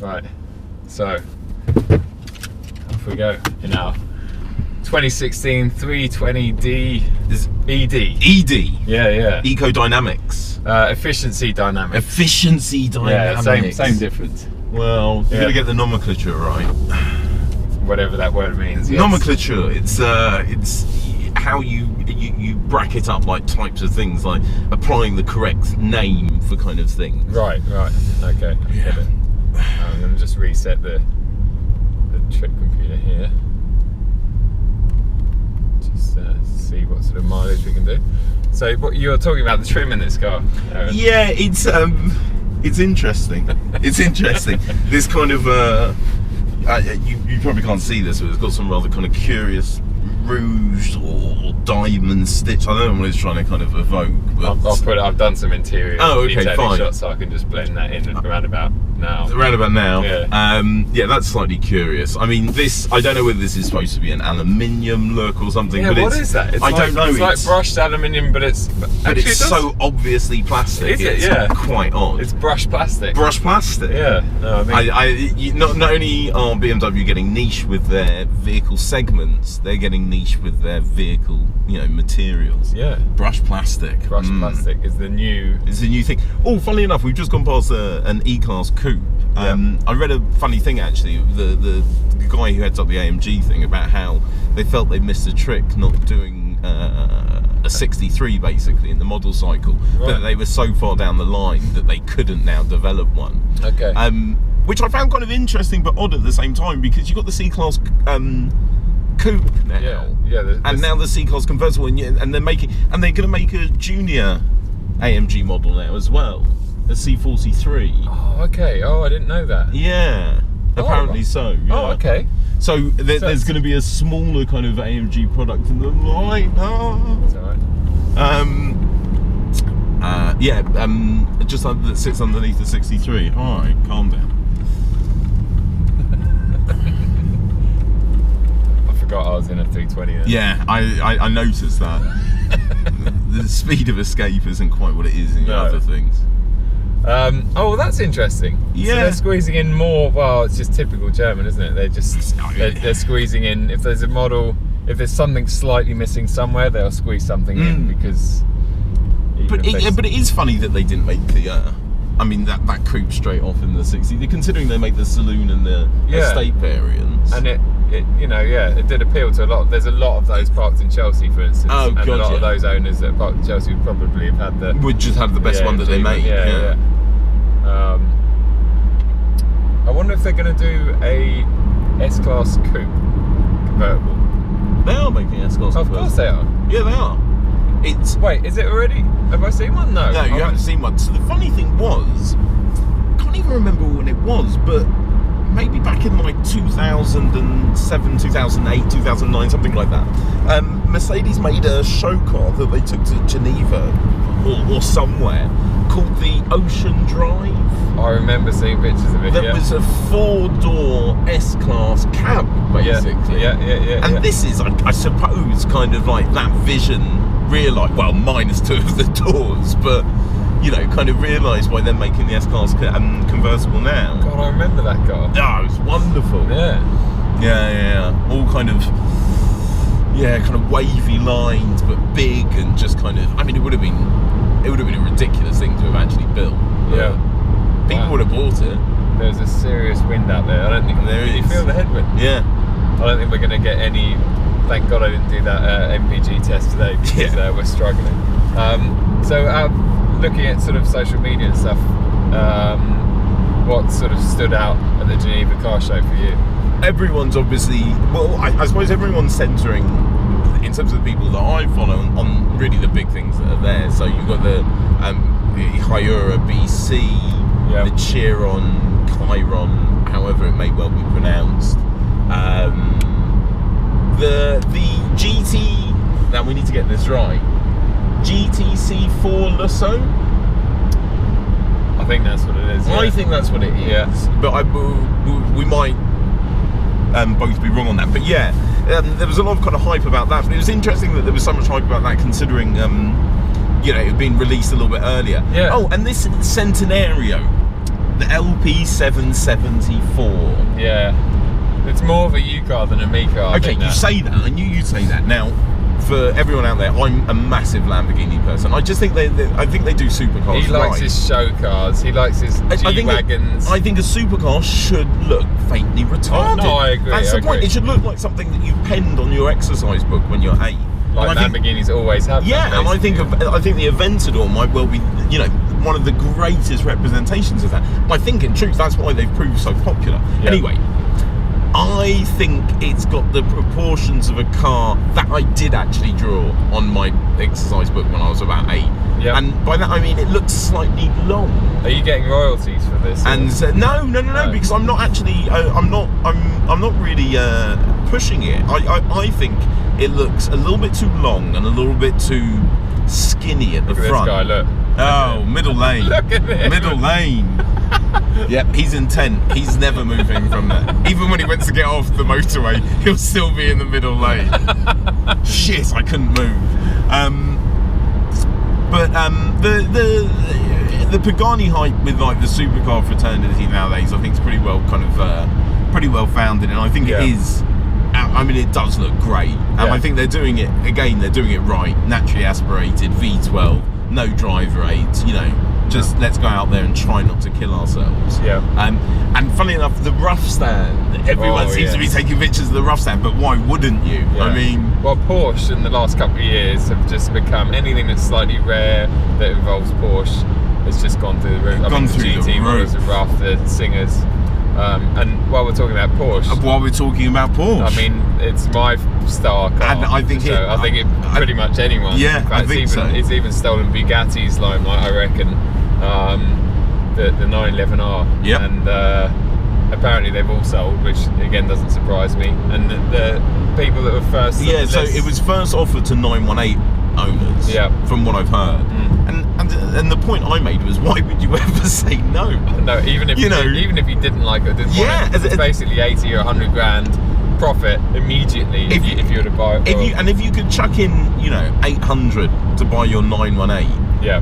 Right, so off we go in our 2016 320D ED. ED. Yeah. Ecodynamics. Efficiency dynamics. Efficiency dynamics. Yeah, same difference. Well, you gotta get the nomenclature right. Whatever that word means. Yes. Nomenclature. It's how you bracket up like types of things, like applying the correct name for kind of things. Right. Okay. I get it. I'm going to just reset the trip computer here. Just see what sort of mileage we can do. So, what you're talking about the trim in this car? Aaron? Yeah, it's interesting. It's interesting. This kind of you probably can't see this, but it's got some rather kind of curious rouge or diamond stitch. I don't know what it's trying to kind of evoke. But I've done some interior detailing fine. shots, so I can just blend that in around about now. Around about now. Yeah. That's slightly curious. I mean, this, I don't know whether this is supposed to be an aluminium look or something. Yeah, but what is that? I don't know. It's like brushed aluminium, but it's so obviously plastic. Is it? It's Yeah. quite odd. It's brushed plastic. Brushed plastic. Yeah. No, Not only are BMW getting niche with their vehicle segments, they're getting niche with their vehicle, materials. Yeah. Brushed plastic. Brushed plastic is the new. It's a new thing. Oh, funnily enough, we've just gone past an E-Class coupe. I read a funny thing actually. The guy who heads up the AMG thing about how they felt they missed a trick not doing a 63 basically in the model cycle, but they were so far down the line that they couldn't now develop one. Okay. Which I found kind of interesting but odd at the same time, because you've got the C-Class coupe now, and now the C-Class convertible, and they're going to make a junior AMG model now as well, a C43. Oh, okay. Oh, I didn't know that. Yeah, apparently so. Yeah. Oh, okay. So there's going to be a smaller kind of AMG product in the lineup. That's alright. Just that sits underneath the 63. All right, calm down. I forgot I was in a 320 then. Yeah, I noticed that. The speed of escape isn't quite what it is in the other things. Oh, that's interesting. Yeah. So they're squeezing in more. Well, it's just typical German, isn't it? They're squeezing in. If there's a model, if there's something slightly missing somewhere, they'll squeeze something in because. But it is funny that they didn't make the. That coupe straight off in the 60s. Considering they make the saloon and the estate variants. And it did appeal to a lot. There's a lot of those parked in Chelsea, for instance. Oh, and God, a lot of those owners that are parked in Chelsea would probably have had would just have the best one that they make. Yeah. I wonder if they're going to do a S-Class coupe convertible. They are making S-Class. Of course they are. Yeah, they are. Wait, is it already? Have I seen one? No. No, you haven't seen one. So the funny thing was, I can't even remember when it was, but maybe back in like 2007, 2008, 2009, something like that. Mercedes made a show car that they took to Geneva or somewhere called the Ocean Drive. I remember seeing pictures of it. That was a 4-door S-Class cab, basically. Yeah. And this is, I suppose, kind of like that vision realised. Well, minus 2 of the doors, but kind of realised why they're making the S-Class convertible now. God, I remember that car. Oh, it was wonderful. Yeah. All kind of wavy lines, but big and just kind of. I mean, it would have been a ridiculous thing to have actually built. Yeah. People would have bought it. There's a serious wind out there. I don't think you feel the headwind. Yeah. I don't think we're going to get any. Thank God I didn't do that MPG test today because we're struggling. So looking at sort of social media and stuff, what sort of stood out at the Geneva Car Show for you? Everyone's obviously, I suppose everyone's centering, in terms of the people that I follow, on really the big things that are there. So you've got the Hyura BC, the Chiron, however it may well be pronounced. The GT, now we need to get this right, GTC4 Lusso? I think that's what it is. I think that's what it is. Yeah. But we might both be wrong on that. But there was a lot of kind of hype about that. But it was interesting that there was so much hype about that, considering it had been released a little bit earlier. Yeah. Oh, and this Centenario. the LP774. Yeah. It's more of a you car than a me car. Okay, you say that. I knew you'd say that. Now, for everyone out there, I'm a massive Lamborghini person. I just think I think they do supercars. He likes right. his show cars. He likes his G-Wagons. I think a supercar should look faintly retarded. No, I agree. That's the point. It should look like something that you penned on your exercise book when you're 8. Like Lamborghinis always have. Yeah, and I think the Aventador might well be, one of the greatest representations of that. I think, in truth, that's why they've proved so popular. Yeah. Anyway, I think it's got the proportions of a car that I did actually draw on my exercise book when I was about 8. Yeah. And by that I mean it looks slightly long. Are you getting royalties for this? And no, because I'm not actually. I'm not really pushing it. I think it looks a little bit too long and a little bit too skinny at the front. This guy, look. Oh, middle lane. Look at him. Middle lane. Yep, he's intent. He's never moving from there. Even when he went to get off the motorway, he'll still be in the middle lane. Shit, I couldn't move. But the Pagani hype with like the supercar fraternity nowadays, I think is pretty well founded, and I think it is. I mean, it does look great, and I think they're doing it again. They're doing it right. Naturally aspirated V12, no driver aids. Just let's go out there and try not to kill ourselves. Yeah. And funny enough, the rough stand. Everyone seems to be taking pictures of the rough stand, but why wouldn't you? Yeah. I mean, well, Porsche in the last couple of years have just become anything that's slightly rare that involves Porsche has just gone through the roof. The GT models, the rough, the Singers. And while we're talking about Porsche, I mean, it's my star car. And I think pretty much anyone. Yeah, in fact, I think so. It's even stolen Bugatti's limelight, I reckon. The 911R. Yep. And apparently they've all sold, which again doesn't surprise me. And the people that were first. Yeah, so it was first offered to 918 owners. Yeah. From what I've heard. And the point I made was, why would you ever say no? No, even if you didn't like it, it's basically 80 or 100 grand profit immediately if you were to buy it. If you could chuck in 800 to buy your 918. Yeah.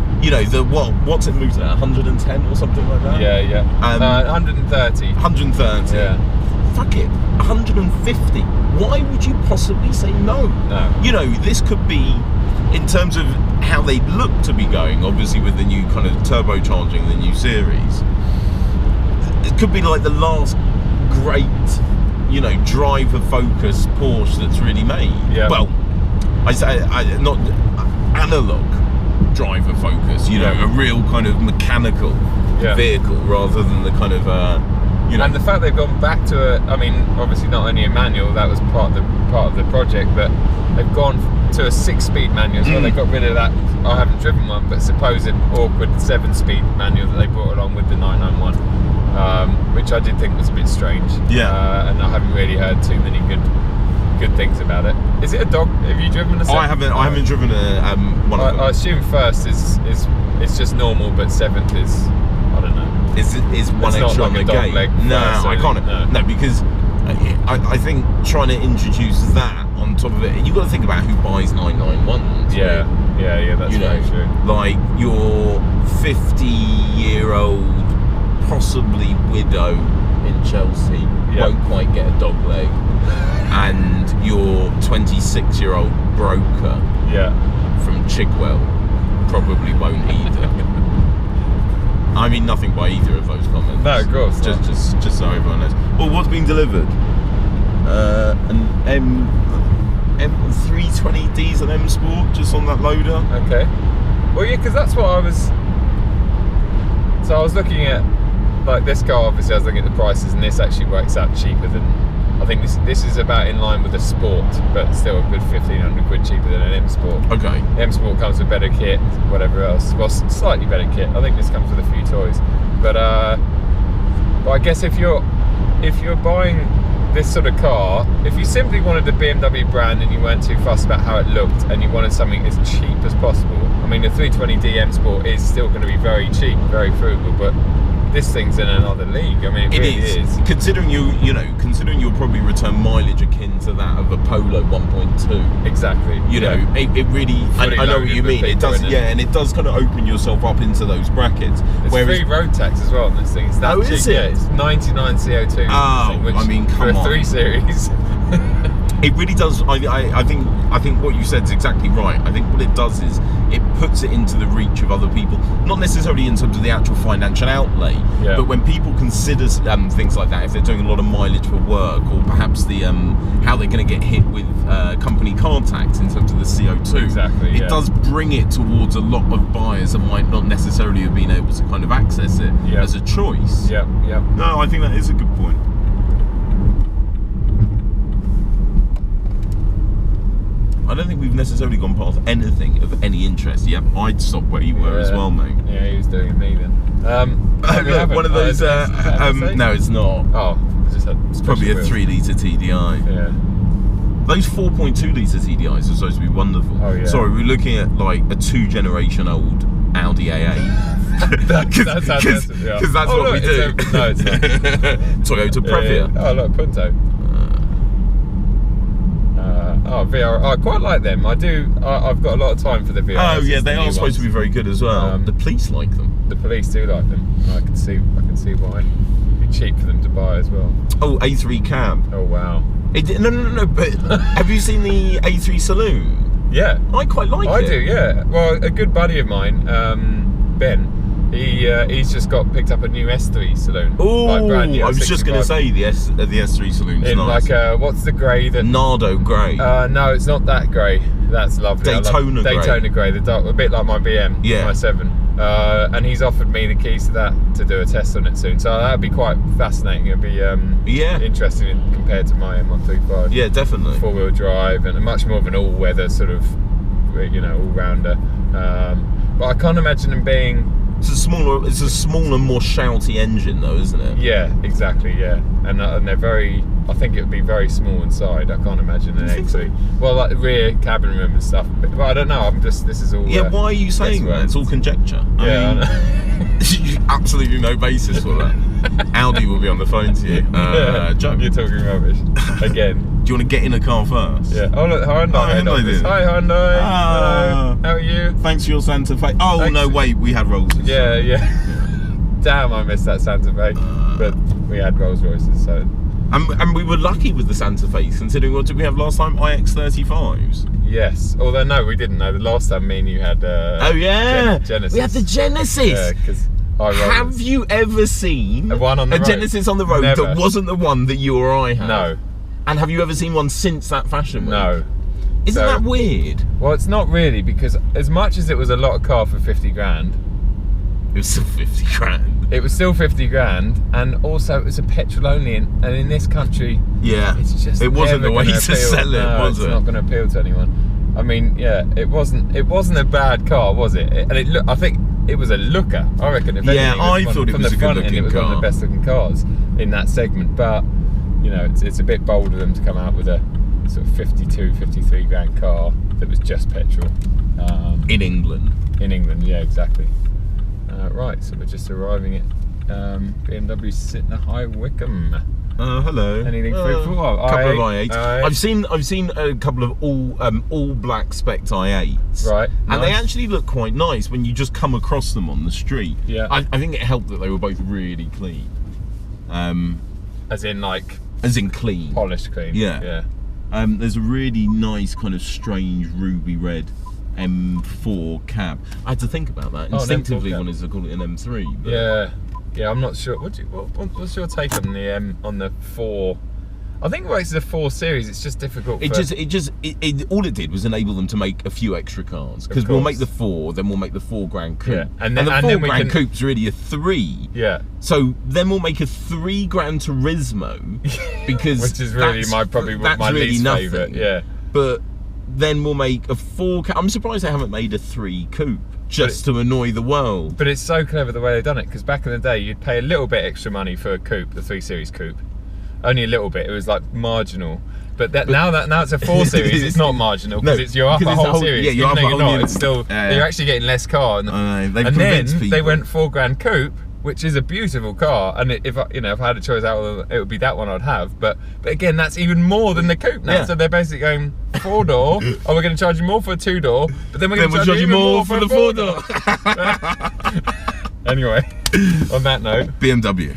What's it moved at 110 or something like that? Yeah. 130. 130. Yeah. Fuck it. 150. Why would you possibly say no? No. This could be, in terms of how they look to be going, obviously with the new kind of turbocharging, the new series, it could be like the last great, driver focused Porsche that's really made. Yeah. Well, I say not analog driver focus, a real kind of mechanical vehicle rather than the kind of And the fact they've gone back to obviously not only a manual, that was part of the project, but they've gone to a 6-speed manual as well. They got rid of that, I haven't driven one, but supposed awkward 7-speed manual that they brought along with the 991, which I did think was a bit strange. Yeah. And I haven't really heard too many good things about it. Is it a dog? Have you driven a 7th? I haven't driven one of them. I assume first is it's just normal, but 7th is, I don't know. Is one extra on the gate? No, I can't. No, because I think trying to introduce that on top of it, you've got to think about who buys 991s. Yeah, that's very true. Like your 50-year-old, possibly widow in Chelsea won't quite get a dog leg, and your 26-year-old broker from Chigwell probably won't either. I mean nothing by either of those comments. No, of course. Just so everyone knows. Well, what's been delivered? An M320 diesel M Sport, just on that loader. Okay. Well, yeah, because that's what I was. So I was looking at, like, this car. Obviously, I was looking at the prices, and this actually works out cheaper than. I think this is about in line with the Sport, but still a good 1,500 quid cheaper than an M Sport. Okay. The M Sport comes with better kit, whatever else. Well, slightly better kit. I think this comes with a few toys, but I guess if you're buying this sort of car, if you simply wanted the BMW brand and you weren't too fussed about how it looked and you wanted something as cheap as possible, I mean, the 320d M Sport is still going to be very cheap, very frugal, but this thing's in another league. I mean, it really is. Considering considering you'll probably return mileage akin to that of a Polo 1.2. Exactly. It really. I know what you mean. It does. Yeah, and it does kind of open yourself up into those brackets. It's free road tax as well on this thing. It's that cheap. Is it? Yeah, it's 99 CO2. Oh, which, I mean, come on. For a 3 Series. It really does. I think what you said is exactly right. I think what it does is it puts it into the reach of other people, not necessarily in terms of the actual financial outlay, but when people consider things like that, if they're doing a lot of mileage for work, or perhaps the how they're going to get hit with company car tax in terms of the CO2. Exactly. It does bring it towards a lot of buyers that might not necessarily have been able to kind of access it as a choice. Yeah. No, I think that is a good point. I don't think we've necessarily gone past anything of any interest. Yep, I'd stop where you were as well, mate. Yeah, he was doing me then. Look, one of those. No, it's not. Oh, I just had. It's probably a 3-litre TDI. Yeah. Those 4.2-litre TDIs are supposed to be wonderful. Oh yeah. Sorry, we're looking at like a 2-generation-old Audi A8. Because that's what we do. No, it's not. Toyota Previa. Oh look, Punto. VR. I quite like them. I do. I've got a lot of time for the VR. Oh yeah, they are supposed to be very good as well. The police like them. The police do like them. I can see why. It'd be cheap for them to buy as well. Oh, A3 cab. Oh wow. No. But have you seen the A3 Saloon? Yeah. I quite like it. I do. Yeah. Well, a good buddy of mine, Ben. He's just got picked up a new S3 Saloon. Oh, like brand new, I was just going to say the S3 Saloon's in nice. Like what's the grey that? Nardo grey. No, it's not that grey. That's lovely. Daytona grey. Daytona grey, the dark, a bit like my BM, my 7. And he's offered me the keys to that to do a test on it soon. So that'd be quite fascinating. It'd be interesting compared to my M135. Yeah, definitely. 4-wheel drive and much more of an all-weather sort of, all-rounder. But I can't imagine him being. It's a smaller, more shouty engine, though, isn't it? Yeah, exactly. Yeah, and they're very. I think it would be very small inside. I can't imagine an A3. Well, like rear cabin room and stuff. But I don't know. This is all. Yeah, why are you saying that? It's all conjecture. I mean, absolutely no basis for that. Audi will be on the phone to you. Joe, you're talking rubbish again. Do you want to get in a car first? Yeah. Oh look, Hyundai. Hi Hyundai. Hello. How are you? Thanks for your Santa Fe. Oh no, wait, we had Rolls. Yeah. Damn, I missed that Santa Fe. But we had Rolls Royces, so. And we were lucky with the Santa Fe, considering what did we have last time? iX35s. Yes. Although no, we didn't know. The last time me and you had. Genesis. We had the Genesis. Yeah, because. Have you ever seen a Genesis on the road that wasn't the one that you or I had? No. And have you ever seen one since that Fashion Week? No. Isn't that weird? Well, it's not really, because as much as it was a lot of car for 50 grand, it was still 50 grand. It was still 50 grand, and also it was a petrol only, and in this country, it's just it wasn't the way to sell it, was it? It's not going to appeal to anyone. I mean, yeah, it wasn't a bad car, was it? And I think it was a looker. I reckon. If anything, I thought it was a good looking car. It was one of the best looking cars in that segment, but it's a bit bold of them to come out with a sort of 52, 53 grand car that was just petrol. In England. In England, yeah, exactly. Right, so we're just arriving at BMW Sytner High Wycombe. Hello. Anything food for? Couple of i8s. I've seen a couple of all black spec i8s. Right. And they actually look quite nice when you just come across them on the street. Yeah. I think it helped that they were both really clean. As in clean. Polished clean. Yeah. There's a really nice kind of strange ruby red M4 cab. I had to think about that. Instinctively wanted to call it an M3. But... Yeah, I'm not sure. What's your take on the 4? I think it works as a 4 Series. It's just difficult. All it did was enable them to make a few extra cars, because we'll make the 4, then we'll make the 4 Grand Coupe, and the 4 Grand Coupe's really a 3. Yeah. So then we'll make a 3 Gran Turismo, because which is really my least favourite. Yeah. But then we'll make a 4. I'm surprised they haven't made a 3 Coupe. Just to annoy the world. But it's so clever the way they've done it, because back in the day you'd pay a little bit extra money for a coupe, the 3 Series coupe. Only a little bit. It was like marginal. But now it's a 4 Series, it's not marginal, because you're up a whole series. Yeah, you're not. It's still you're actually getting less car. And then they went 4 Grand coupe, which is a beautiful car, and if I had a choice out of them, it would be that one I'd have. But again, that's even more than the coupe now. Yeah. So they're basically going 4-door. Oh, we're going to charge you more for a 2-door, but then we're going to charge you even more for the 4-door. Anyway, on that note, BMW.